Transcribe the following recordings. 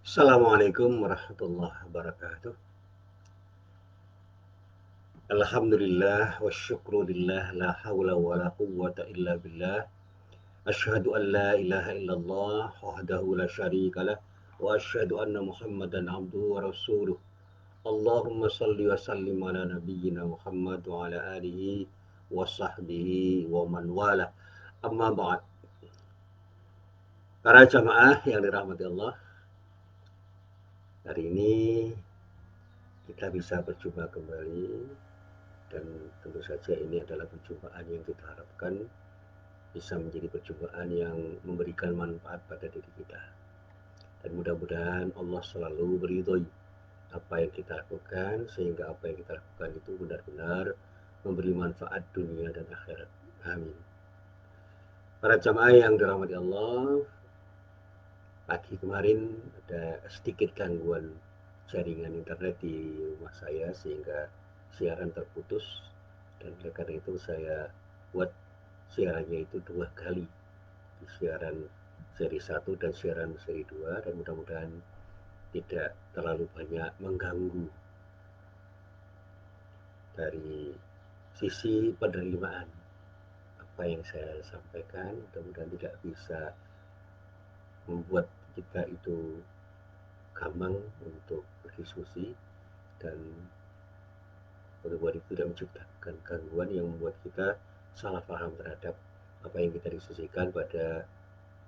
Assalamualaikum warahmatullahi wabarakatuh. Alhamdulillah wa syukrulillah la hawla wa la quwwata illa billah. Asyhadu an la ilaha illallah wahdahu la syarikalah wa asyhadu anna Muhammadan abduhu wa rasuluh. Allahumma salli wa sallim ala nabiyyina Muhammad wa ala alihi wa sahbihi wa man wala. Amma ba'd. Para jamaah yang dirahmati Allah, hari ini kita bisa berjumpa kembali. Dan tentu saja ini adalah perjumpaan yang kita harapkan bisa menjadi perjumpaan yang memberikan manfaat pada diri kita. Dan mudah-mudahan Allah selalu beridhoi apa yang kita lakukan, sehingga apa yang kita lakukan itu benar-benar memberi manfaat dunia dan akhirat. Amin. Para jamaah yang dirahmati Allah, pagi kemarin ada sedikit gangguan jaringan internet di rumah saya sehingga siaran terputus, dan oleh karena itu saya buat siarannya itu 2 kali, siaran seri 1 dan siaran seri 2, dan mudah-mudahan tidak terlalu banyak mengganggu dari sisi penerimaan apa yang saya sampaikan. Mudah-mudahan tidak bisa membuat kita itu gampang untuk berdiskusi, dan mudah-mudahan itu tidak menciptakan gangguan yang membuat kita salah paham terhadap apa yang kita diskusikan pada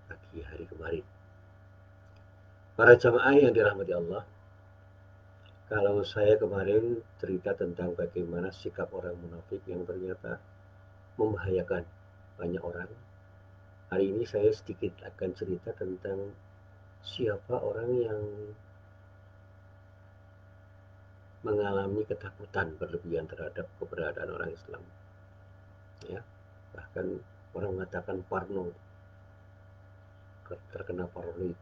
pagi hari kemarin. Para jamaah yang dirahmati Allah, kalau saya kemarin cerita tentang bagaimana sikap orang munafik yang ternyata membahayakan banyak orang, hari ini saya sedikit akan cerita tentang siapa orang yang mengalami ketakutan berlebihan terhadap keberadaan orang Islam. Ya, bahkan orang mengatakan parno, terkena paranoid.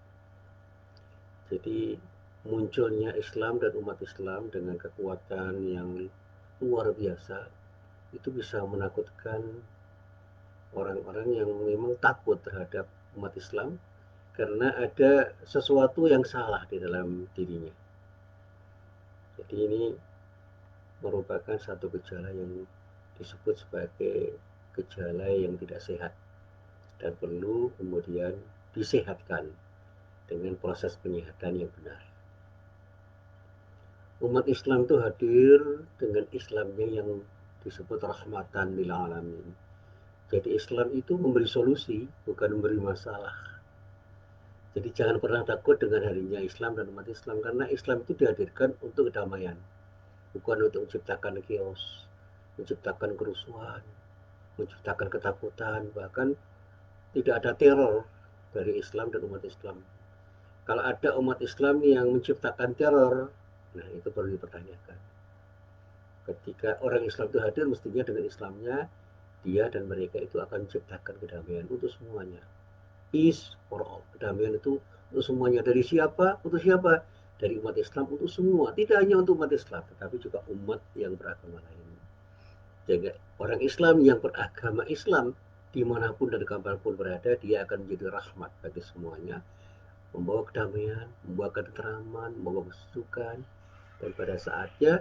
Jadi munculnya Islam dan umat Islam dengan kekuatan yang luar biasa itu bisa menakutkan orang-orang yang memang takut terhadap umat Islam karena ada sesuatu yang salah di dalam dirinya. Jadi ini merupakan satu gejala yang disebut sebagai gejala yang tidak sehat dan perlu kemudian disehatkan dengan proses penyehatan yang benar. Umat Islam itu hadir dengan Islamnya yang disebut rahmatan lil alamin. Jadi Islam itu memberi solusi, bukan memberi masalah. Jadi jangan pernah takut dengan harinya Islam dan umat Islam, karena Islam itu dihadirkan untuk kedamaian, bukan untuk menciptakan chaos, menciptakan kerusuhan, menciptakan ketakutan, bahkan tidak ada teror dari Islam dan umat Islam. Kalau ada umat Islam yang menciptakan teror, nah itu perlu dipertanyakan. Ketika orang Islam itu hadir, mestinya dengan Islamnya dia dan mereka itu akan menciptakan kedamaian untuk semuanya. Peace for all. Kedamaian itu untuk semuanya. Dari siapa? Untuk siapa? Dari umat Islam untuk semua. Tidak hanya untuk umat Islam, tetapi juga umat yang beragama lain. Jadi orang Islam yang beragama Islam dimanapun dan kapanpun berada, dia akan menjadi rahmat bagi semuanya, membawa kedamaian, membawa ketenteraman, membawa kesukaan. Dan pada saatnya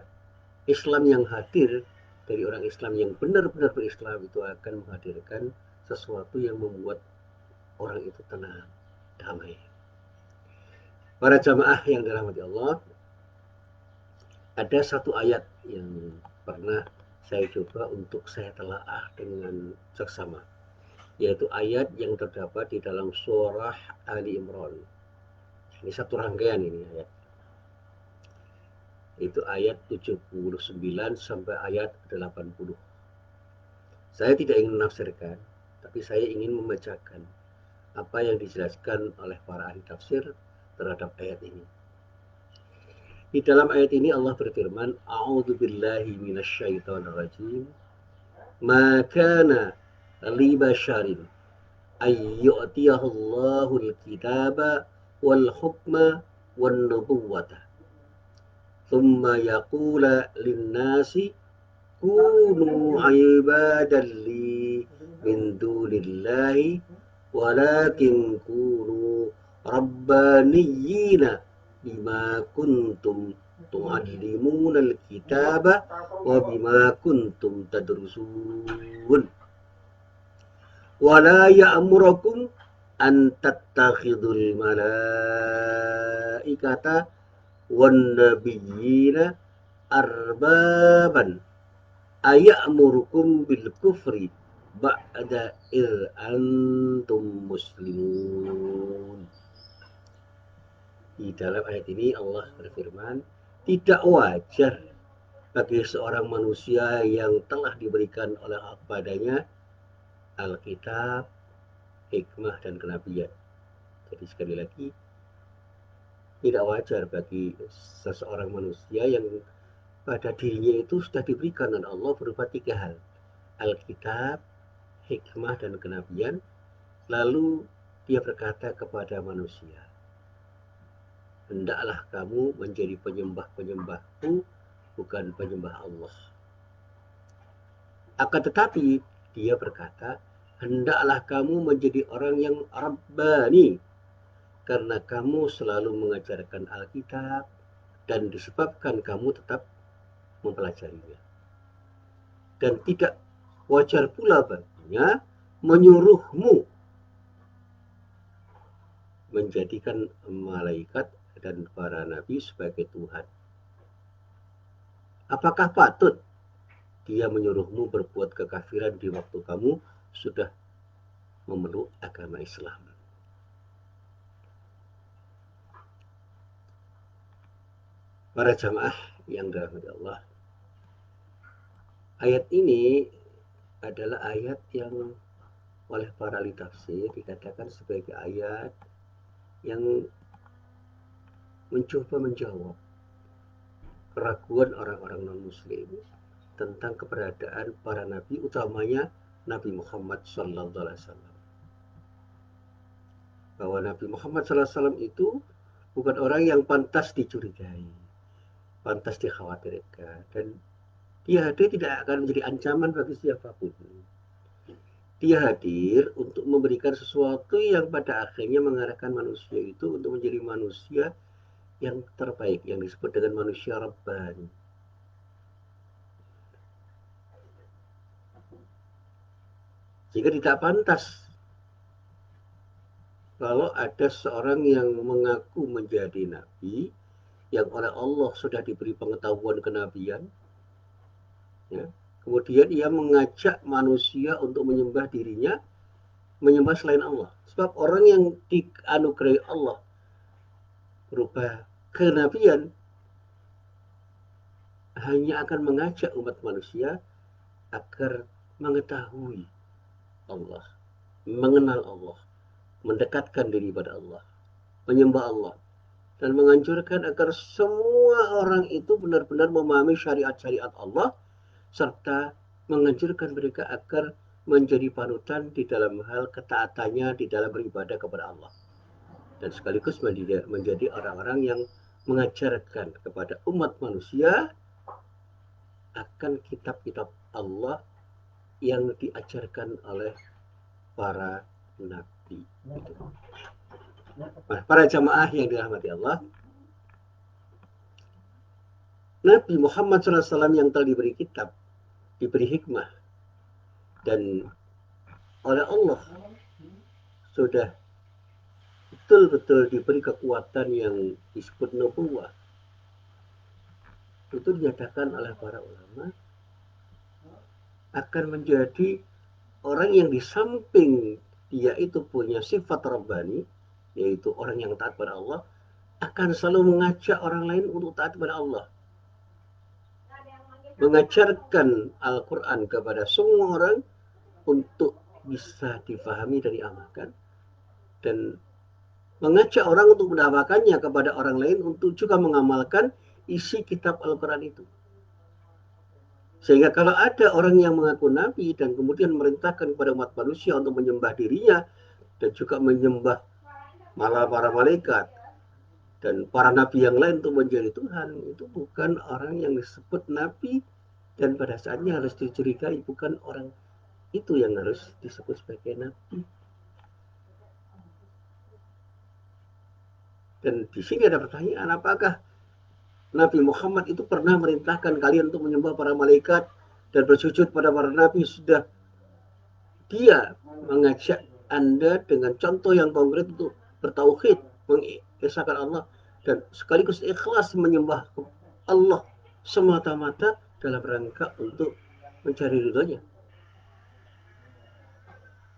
Islam yang hadir dari orang Islam yang benar-benar berislam itu akan menghadirkan sesuatu yang membuat orang itu tenang, damai. Para jamaah yang dirahmati Allah, ada satu ayat yang pernah saya coba untuk saya telaah dengan seksama, yaitu ayat yang terdapat di dalam surah Ali Imran. Ini satu rangkaian ini ayat. Itu ayat 79 sampai ayat 80. Saya tidak ingin menafsirkan, tapi saya ingin membacakan apa yang dijelaskan oleh para ahli tafsir terhadap ayat ini. Di dalam ayat ini Allah berfirman, A'udzu billahi minasyaitonir rajim. Ma kana li basharin ay yu'tiyahu Allahul kitaba wal hukma wan nubuwwata. Thumma yaqula lin-nasi kunu ibadan li min dunillahi walakin kunu rabbaniyina bima kuntum tu'allimunal kitaba wa bima kuntum tadrusun wa la ya'murukum an tattakhidul malaikata wan nabiyyina arbaban aya'murukum bil kufri ba'da antum muslimun. Di dalam ayat ini Allah berfirman, tidak wajar bagi seorang manusia yang telah diberikan oleh padanya Alkitab, hikmah dan kenabian. Jadi sekali lagi, tidak wajar bagi seseorang manusia yang pada dirinya itu sudah diberikan oleh Allah berupa 3 hal. Alkitab, hikmah dan kenabian, lalu dia berkata kepada manusia, hendaklah kamu menjadi penyembah-penyembahku, bukan penyembah Allah. Akan tetapi dia berkata, hendaklah kamu menjadi orang yang rabbani, karena kamu selalu mengajarkan Alkitab dan disebabkan kamu tetap mempelajarinya. Dan tidak wajar pula baginya menyuruhmu menjadikan malaikat dan para nabi sebagai Tuhan. Apakah patut dia menyuruhmu berbuat kekafiran di waktu kamu sudah memeluk agama Islam? Para jamaah yang dirahmati Allah, ayat ini adalah ayat yang oleh para ahli tafsir dikatakan sebagai ayat yang mencoba menjawab keraguan orang-orang non-muslim tentang keberadaan para nabi, utamanya Nabi Muhammad SAW. Bahwa Nabi Muhammad SAW itu bukan orang yang pantas dicurigai, pantas dikhawatirkan, dan dia hadir tidak akan menjadi ancaman bagi siapapun. Dia hadir untuk memberikan sesuatu yang pada akhirnya mengarahkan manusia itu untuk menjadi manusia yang terbaik, yang disebut dengan manusia Rabbani. Jika tidak pantas kalau ada seorang yang mengaku menjadi nabi, yang oleh Allah sudah diberi pengetahuan kenabian, ya, kemudian ia mengajak manusia untuk menyembah dirinya, menyembah selain Allah. Sebab orang yang dianugerahi Allah berupa kenabian hanya akan mengajak umat manusia agar mengetahui Allah, mengenal Allah, mendekatkan diri pada Allah, menyembah Allah, dan menganjurkan agar semua orang itu benar-benar memahami syariat-syariat Allah, serta menganjurkan mereka agar menjadi panutan di dalam hal ketaatannya di dalam beribadah kepada Allah, dan sekaligus menjadi orang-orang yang mengajarkan kepada umat manusia akan kitab-kitab Allah yang diajarkan oleh para nabi. Nah, para jamaah yang dirahmati Allah, Nabi Muhammad SAW yang telah diberi kitab, diberi hikmah, dan oleh Allah sudah betul-betul diberi kekuatan yang disebut nubuwah, itu dinyatakan oleh para ulama akan menjadi orang yang di samping dia itu punya sifat Rabbani, yaitu orang yang taat pada Allah, akan selalu mengajak orang lain untuk taat pada Allah, mengajarkan Al-Quran kepada semua orang untuk bisa difahami dan diamalkan, dan mengajak orang untuk mendakwakannya kepada orang lain untuk juga mengamalkan isi kitab Al-Quran itu. Sehingga kalau ada orang yang mengaku nabi dan kemudian memerintahkan kepada umat manusia untuk menyembah dirinya dan juga menyembah malah para malaikat dan para nabi yang lain untuk menjadi Tuhan, itu bukan orang yang disebut nabi, dan pada saatnya harus dicurigai, bukan orang itu yang harus disebut sebagai nabi. Dan di sini ada pertanyaan, apakah Nabi Muhammad itu pernah merintahkan kalian untuk menyembah para malaikat dan bersujud pada para nabi? Sudah dia mengajak Anda dengan contoh yang konkret untuk bertauhid, mengesahkan Allah, dan sekaligus ikhlas menyembah Allah semata-mata dalam rangka untuk mencari ridhonya.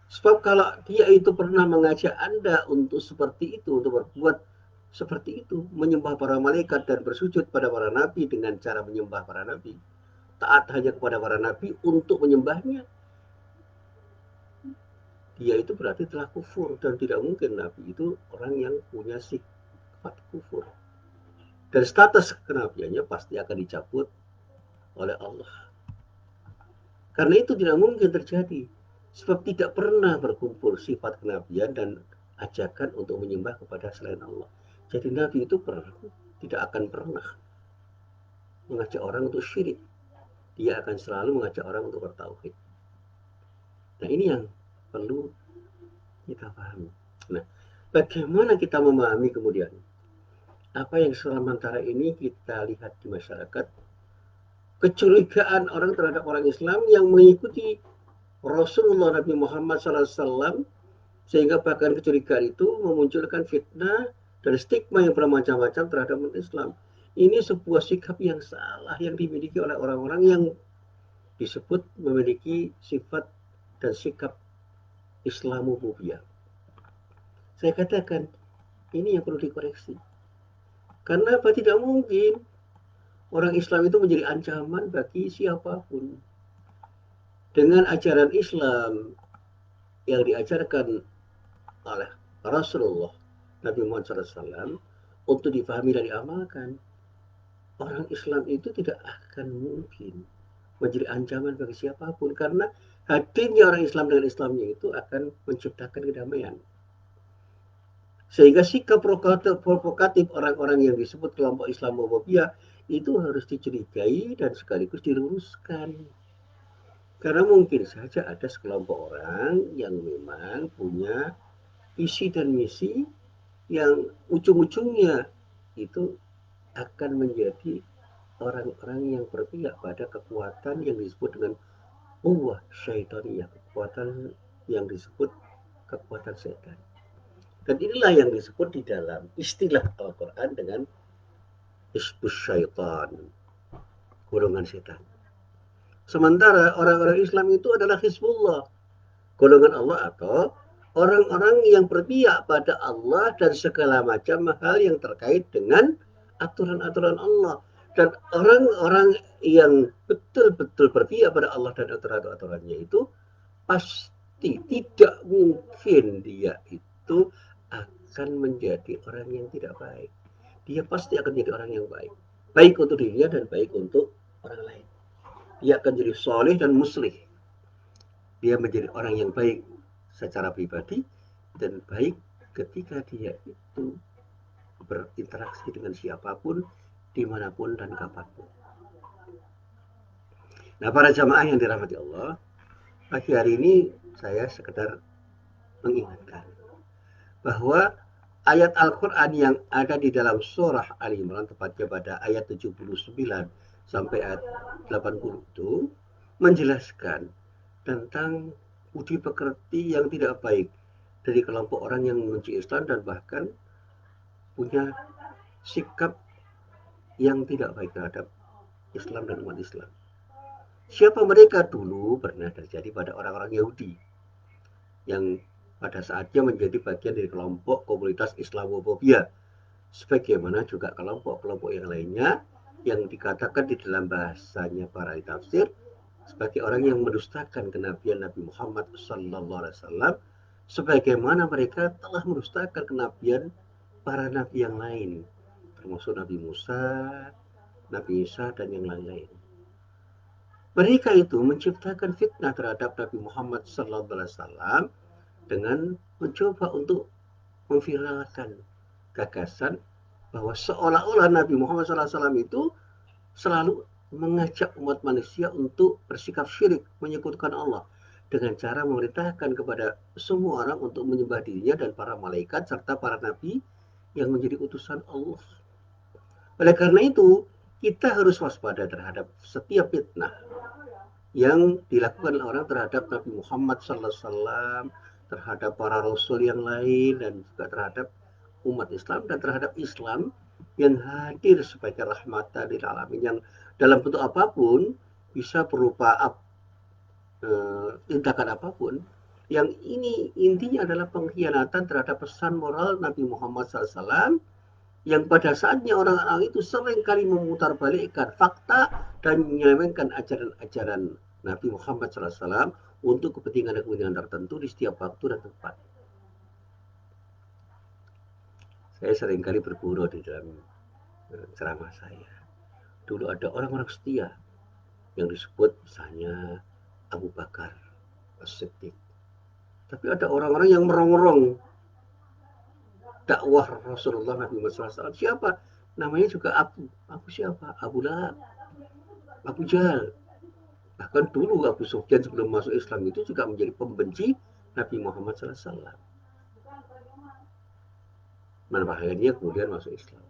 Sebab kalau dia itu pernah mengajak Anda untuk seperti itu, untuk berbuat seperti itu, menyembah para malaikat dan bersujud pada para nabi dengan cara menyembah para nabi, taat hanya kepada para nabi untuk menyembahnya, dia itu berarti telah kufur, dan tidak mungkin nabi itu orang yang punya sifat kufur. Dan status kenabiannya pasti akan dicabut oleh Allah. Karena itu tidak mungkin terjadi. Sebab tidak pernah berkumpul sifat kenabian dan ajakan untuk menyembah kepada selain Allah. Jadi Nabi itu tidak akan pernah mengajak orang untuk syirik. Dia akan selalu mengajak orang untuk bertauhid. Nah, ini yang perlu kita pahami. Nah, bagaimana kita memahami kemudian apa yang sementara ini kita lihat di masyarakat, kecurigaan orang terhadap orang Islam yang mengikuti Rasulullah Nabi Muhammad SAW, sehingga bahkan kecurigaan itu memunculkan fitnah dan stigma yang bermacam-macam terhadap umat Islam. Ini sebuah sikap yang salah yang dimiliki oleh orang-orang yang disebut memiliki sifat dan sikap Islamofobia. Saya katakan ini yang perlu dikoreksi. Karena apa? Tidak mungkin orang Islam itu menjadi ancaman bagi siapapun. Dengan ajaran Islam yang diajarkan oleh Rasulullah Nabi Muhammad SAW untuk dipahami dan diamalkan, orang Islam itu tidak akan mungkin menjadi ancaman bagi siapapun, karena hadirnya orang Islam dengan Islamnya itu akan menciptakan kedamaian. Sehingga sikap provokatif orang-orang yang disebut kelompok Islamofobia itu harus dicurigai dan sekaligus diluruskan. Karena mungkin saja ada sekelompok orang yang memang punya visi dan misi yang ujung-ujungnya itu akan menjadi orang-orang yang berpihak pada kekuatan yang disebut dengan syaitaniyah, kekuatan yang disebut kekuatan setan. Dan inilah yang disebut di dalam istilah Al-Quran dengan Hizbus Syaitan, golongan setan. Sementara orang-orang Islam itu adalah Hizbullah, golongan Allah, atau orang-orang yang berpihak pada Allah dan segala macam hal yang terkait dengan aturan-aturan Allah. Dan orang-orang yang betul-betul berpihak pada Allah dan aturan-aturannya itu pasti tidak mungkin dia itu akan menjadi orang yang tidak baik. Dia pasti akan menjadi orang yang baik. Baik untuk dirinya dan baik untuk orang lain. Dia akan jadi soleh dan muslih. Dia menjadi orang yang baik secara pribadi dan baik ketika dia itu berinteraksi dengan siapapun, dimanapun dan kapanpun. Nah, para jamaah yang dirahmati Allah, pagi hari ini saya sekedar mengingatkan bahwa ayat Al-Quran yang ada di dalam surah Ali Imran, tepatnya pada ayat 79 sampai ayat 80 itu menjelaskan tentang budi pekerti yang tidak baik dari kelompok orang yang membenci Islam dan bahkan punya sikap yang tidak baik terhadap Islam dan umat Islam. Siapa mereka? Dulu pernah terjadi pada orang-orang Yahudi yang pada saatnya menjadi bagian dari kelompok komunitas Islamofobia, sebagaimana juga kelompok-kelompok yang lainnya yang dikatakan di dalam bahasanya para tafsir sebagai orang yang mendustakan kenabian Nabi Muhammad SAW, sebagaimana mereka telah mendustakan kenabian para nabi yang lain, termasuk Nabi Musa, Nabi Isa, dan yang lain-lain. Mereka itu menciptakan fitnah terhadap Nabi Muhammad SAW dengan mencoba untuk memviralkan gagasan bahwa seolah-olah Nabi Muhammad SAW itu selalu mengajak umat manusia untuk bersikap syirik, menyekutukan Allah, dengan cara memerintahkan kepada semua orang untuk menyembah dirinya dan para malaikat serta para nabi yang menjadi utusan Allah. Oleh karena itu, kita harus waspada terhadap setiap fitnah yang dilakukan orang terhadap Nabi Muhammad SAW, terhadap para rasul yang lain, dan juga terhadap umat Islam dan terhadap Islam yang hadir sebagai rahmatan lil alamin, yang dalam bentuk apapun bisa berupa tindakan apapun, yang ini intinya adalah pengkhianatan terhadap pesan moral Nabi Muhammad SAW, yang pada saatnya orang-orang itu seringkali memutarbalikkan fakta dan menyelewengkan ajaran-ajaran Nabi Muhammad SAW untuk kepentingan-kepentingan tertentu di setiap waktu dan tempat. Saya seringkali bergurau di dalam ceramah saya. Dulu ada orang-orang setia yang disebut misalnya Abu Bakar As-Siddiq. Tapi ada orang-orang yang merongrong dakwah Rasulullah Nabi Muhammad SAW. Siapa? Namanya juga Abu. Abu siapa? Abu Lahab, Abu Jahal. Bahkan dulu Abu Sufyan sebelum masuk Islam itu juga menjadi pembenci Nabi Muhammad SAW. Dan akhirnya kemudian masuk Islam.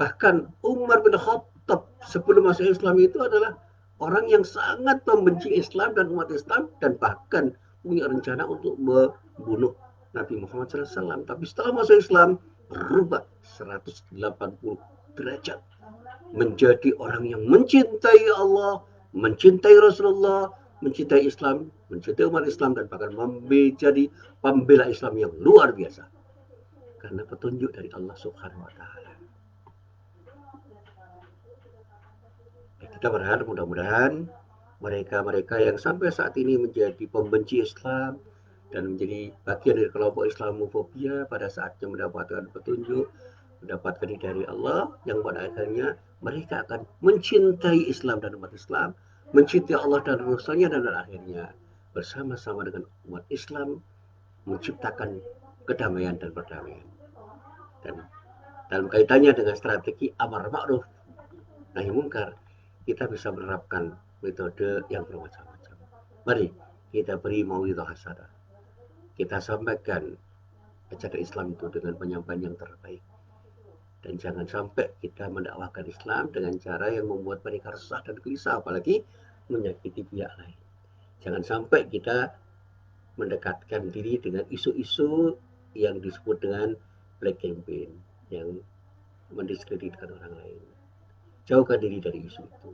Bahkan Umar bin Khattab sebelum masuk Islam itu adalah orang yang sangat membenci Islam dan umat Islam, dan bahkan punya rencana untuk membunuh Nabi Muhammad SAW. Tapi setelah masuk Islam, berubah 180 derajat. Menjadi orang yang mencintai Allah, mencintai Rasulullah, mencintai Islam, mencintai umat Islam, dan bahkan menjadi pembela Islam yang luar biasa. Karena petunjuk dari Allah Subhanahu wa Ta'ala. Kita berharap mudah-mudahan mereka-mereka yang sampai saat ini menjadi pembenci Islam dan menjadi bagian dari kelompok Islamofobia pada saatnya mendapatkan petunjuk, mendapatkan dari Allah, yang pada akhirnya mereka akan mencintai Islam dan umat Islam, mencintai Allah dan Rasulnya, dan akhirnya bersama-sama dengan umat Islam menciptakan kedamaian dan perdamaian. Dan dalam kaitannya dengan strategi amar ma'ruf nahi mungkar, kita bisa menerapkan metode yang bermacam-macam. Mari kita beri mauidhah hasanah. Kita sampaikan ajaran Islam itu dengan penyampaian yang terbaik. Dan jangan sampai kita mendakwahkan Islam dengan cara yang membuat mereka resah dan gelisah, apalagi menyakiti pihak lain. Jangan sampai kita mendekatkan diri dengan isu-isu yang disebut dengan black campaign, yang mendiskreditkan orang lain. Jauhkan diri dari isu itu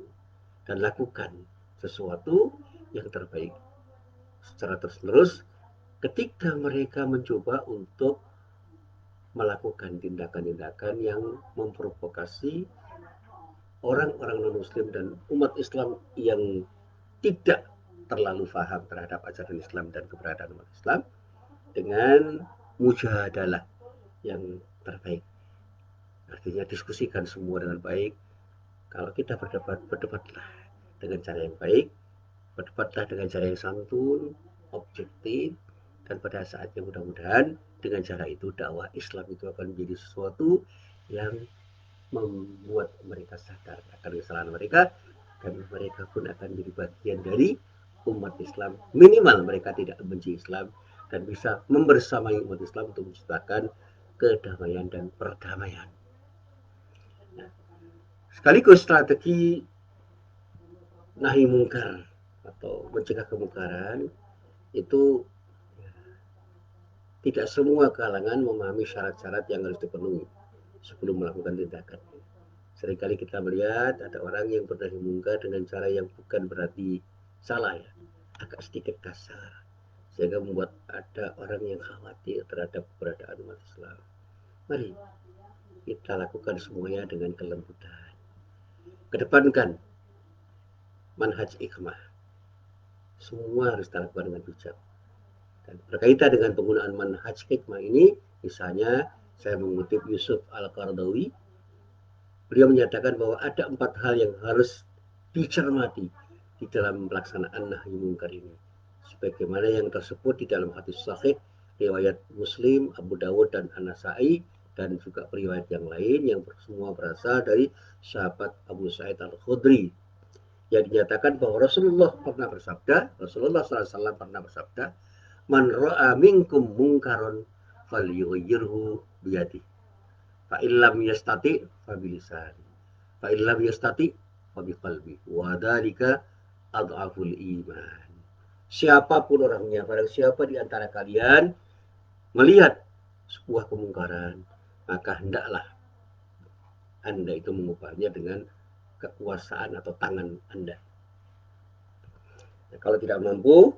dan lakukan sesuatu yang terbaik secara terus-menerus ketika mereka mencoba untuk melakukan tindakan-tindakan yang memprovokasi orang-orang non-muslim dan umat Islam yang tidak terlalu paham terhadap ajaran Islam dan keberadaan umat Islam, dengan mujadalah yang terbaik. Artinya diskusikan semua dengan baik. Kalau kita berdebat, berdebatlah dengan cara yang baik, berdebatlah dengan cara yang santun, objektif, dan pada saatnya mudah-mudahan dengan cara itu dakwah Islam itu akan menjadi sesuatu yang membuat mereka sadar akan kesalahan mereka, dan mereka pun akan menjadi bagian dari umat Islam. Minimal mereka tidak membenci Islam dan bisa membersamai umat Islam untuk menciptakan kedamaian dan perdamaian. Nah, sekaligus strategi nahi mungkar atau mencegah kemungkaran itu tidak semua kalangan memahami syarat-syarat yang harus dipenuhi sebelum melakukan tindakan. Seringkali kita melihat ada orang yang bernahi mungkar dengan cara yang bukan berarti salah, ya, agak sedikit kasar, sehingga membuat ada orang yang khawatir terhadap keberadaan umat Islam. Mari kita lakukan semuanya dengan kelembutan. Kedepankan manhaj hikmah. Semua harus dilakukan dengan bijak. Dan berkaitan dengan penggunaan manhaj hikmah ini, misalnya saya mengutip Yusuf Al-Qaradawi, beliau menyatakan bahwa ada 4 hal yang harus dicermati di dalam pelaksanaan nahi mungkar ini, sebagaimana yang tersebut di dalam hadis sahih riwayat Muslim, Abu Dawud, dan An-Nasa'i, dan juga riwayat yang lain yang semua berasal dari sahabat Abu Sa'id Al-Khudri, yang dinyatakan bahwa Rasulullah SAW pernah bersabda, man ra'a minkum mungkaron falyughayyirhu biyadihi. Fa illam yastati fa bilisani. Fa illam yastati fa biqalbi. Wa dzalika adhaful iman. Siapapun orangnya, barang siapa di antara kalian melihat sebuah kemungkaran, maka hendaklah Anda itu mengubahnya dengan kekuasaan atau tangan Anda. Nah, kalau tidak mampu,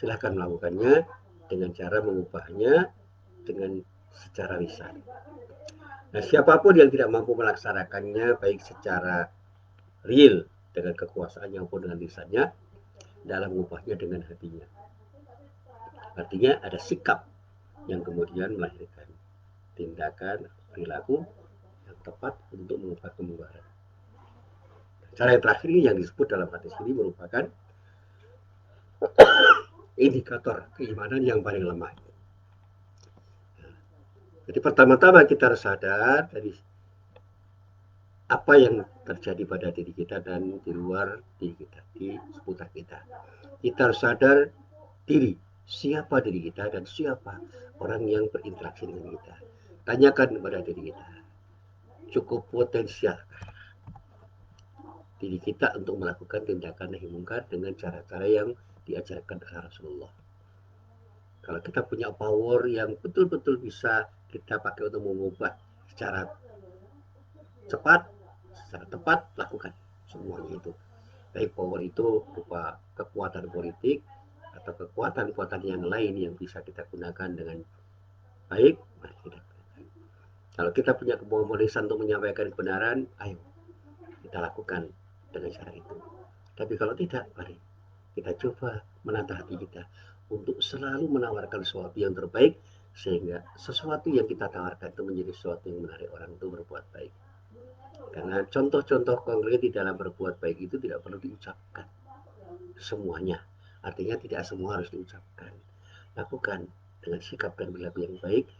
silahkan melakukannya dengan cara mengubahnya dengan secara lisan. Nah, siapapun yang tidak mampu melaksanakannya baik secara real dengan kekuasaannya maupun dengan lisannya, dalam mengubahnya dengan hatinya. Artinya ada sikap yang kemudian melahirkan tindakan perilaku yang tepat untuk mengubah kemungkaran. Cara yang terakhir ini yang disebut dalam hadis ini merupakan indikator keimanan yang paling lemah. Jadi pertama-tama kita harus sadar dari apa yang terjadi pada diri kita dan di luar diri kita, di seputar kita. Kita harus sadar diri, siapa diri kita dan siapa orang yang berinteraksi dengan kita. Tanyakan kepada diri kita, cukup potensial diri kita untuk melakukan tindakan nahi mungkar dengan cara-cara yang diajarkan oleh Rasulullah. Kalau kita punya power yang betul-betul bisa kita pakai untuk mengubah secara cepat, secara tepat, lakukan semuanya itu. Baik power itu berupa kekuatan politik atau kekuatan-kekuatan yang lain yang bisa kita gunakan dengan baik, mari kita gunakan. Kalau kita punya kemampuan lisan untuk menyampaikan kebenaran, ayo kita lakukan dengan cara itu. Tapi kalau tidak, mari kita coba menata hati kita untuk selalu menawarkan sesuatu yang terbaik sehingga sesuatu yang kita tawarkan itu menjadi sesuatu yang menarik orang untuk berbuat baik. Karena contoh-contoh konkret di dalam berbuat baik itu tidak perlu diucapkan semuanya. Artinya tidak semua harus diucapkan. Lakukan dengan sikap dan perilaku yang baik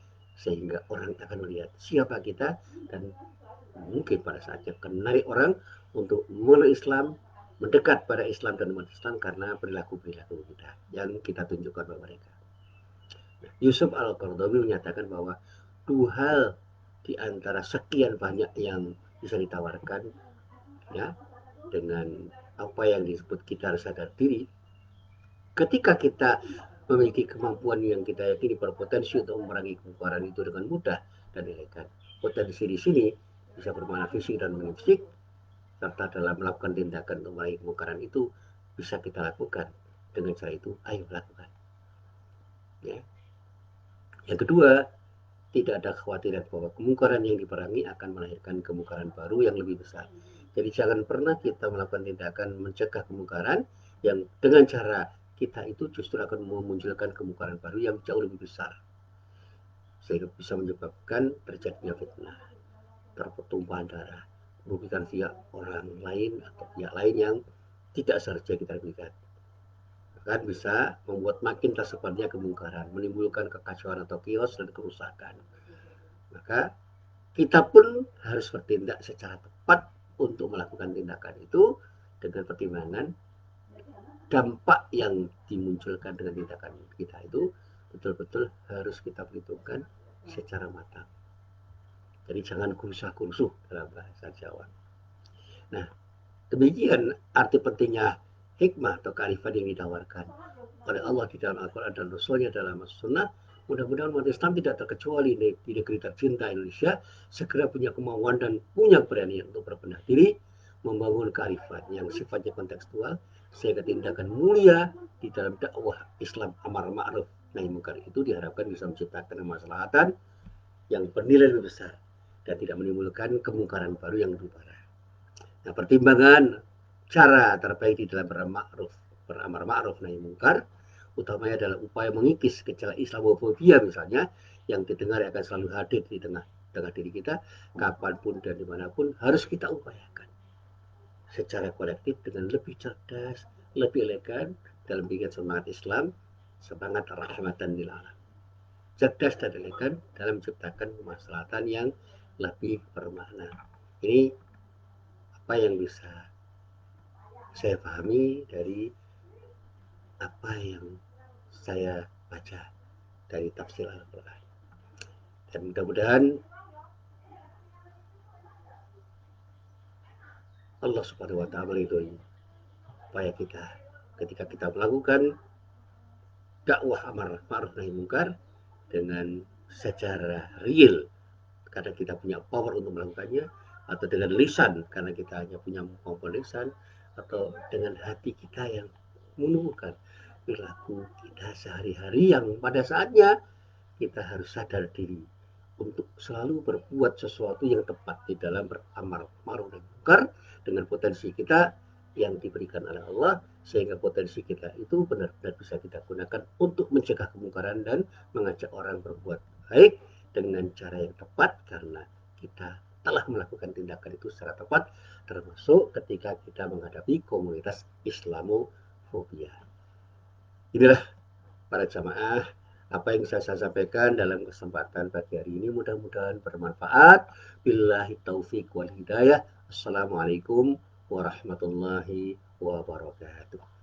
sehingga orang akan melihat siapa kita dan mungkin pada saatnya akan menarik orang untuk mulai Islam, mendekat pada Islam dan umat Islam karena perilaku-perilaku kita yang kita tunjukkan kepada mereka. Nah, Yusuf Al-Qaradawi menyatakan bahwa dua hal di antara sekian banyak yang bisa ditawarkan ya dengan apa yang disebut kita harus sadar diri. Ketika kita memiliki kemampuan yang kita yakini berpotensi untuk memerangi kemungkaran itu dengan mudah dan elegan. Potensi di sini bisa bermakna fisik dan non-fisik, serta dalam melakukan tindakan untuk memerangi kemungkaran itu bisa kita lakukan dengan cara itu. Ayo lakukan. Ya. Yang kedua, tidak ada kekhawatiran bahwa kemungkaran yang diperangi akan melahirkan kemungkaran baru yang lebih besar. Jadi jangan pernah kita melakukan tindakan mencegah kemungkaran yang dengan cara kita itu justru akan memunculkan kemungkaran baru yang jauh lebih besar. Sehingga bisa menyebabkan terjadinya fitnah, pertumpahan darah, merugikan pihak orang lain atau pihak lain yang tidak seharusnya kita rugikan. Bahkan bisa membuat makin tersebarnya kemungkaran, menimbulkan kekacauan atau kios dan kerusakan. Maka kita pun harus bertindak secara tepat untuk melakukan tindakan itu dengan pertimbangan dampak yang dimunculkan dengan tindakan kita itu betul-betul harus kita perhitungkan secara matang. Jadi jangan kurusah-kurusuh dalam bahasa Jawa. Nah, demikian arti pentingnya hikmah atau kearifan yang ditawarkan oleh Allah di dalam Al-Quran dan Rasulnya dalam Sunnah. Mudah-mudahan umat Islam tidak terkecuali di negeri tercinta Indonesia segera punya kemauan dan punya keberanian untuk berbenah diri, membangun kearifan yang sifatnya kontekstual sehingga tindakan mulia di dalam dakwah Islam amar ma'ruf nahi munkar itu diharapkan bisa menciptakan kemaslahatan yang bernilai lebih besar dan tidak menimbulkan kemungkaran baru yang lebih parah. Nah, pertimbangan cara terbaik di dalam beramar ma'ruf nahi munkar utamanya adalah upaya mengikis gejala Islamofobia misalnya yang didengar akan selalu hadir di tengah diri kita kapanpun dan dimanapun harus kita upayakan secara kolektif dengan lebih cerdas, lebih elegan dalam bikin semangat Islam, semangat rahmatan lil alamin. Cerdas dan elegan dalam menciptakan kemaslahatan yang lebih bermakna. Ini apa yang bisa saya pahami dari apa yang saya baca dari tafsir Al-Quran. Dan mudah-mudahan Allah Subhanahu wa taala meridhoi. Supaya kita ketika kita melakukan dakwah amar ma'ruf nahi munkar dengan secara real karena kita punya power untuk melakukannya, atau dengan lisan karena kita hanya punya kemampuan lisan, atau dengan hati kita yang menemukan perilaku kita sehari-hari yang pada saatnya kita harus sadar diri untuk selalu berbuat sesuatu yang tepat di dalam beramar ma'ruf nahi munkar dengan potensi kita yang diberikan oleh Allah, sehingga potensi kita itu benar-benar bisa kita gunakan untuk mencegah kemungkaran dan mengajak orang berbuat baik dengan cara yang tepat karena kita telah melakukan tindakan itu secara tepat, termasuk ketika kita menghadapi komunitas Islamofobia. Inilah para jamaah apa yang saya sampaikan dalam kesempatan pagi hari ini, mudah-mudahan bermanfaat. Billahi taufik wal hidayah. Assalamualaikum warahmatullahi wabarakatuh.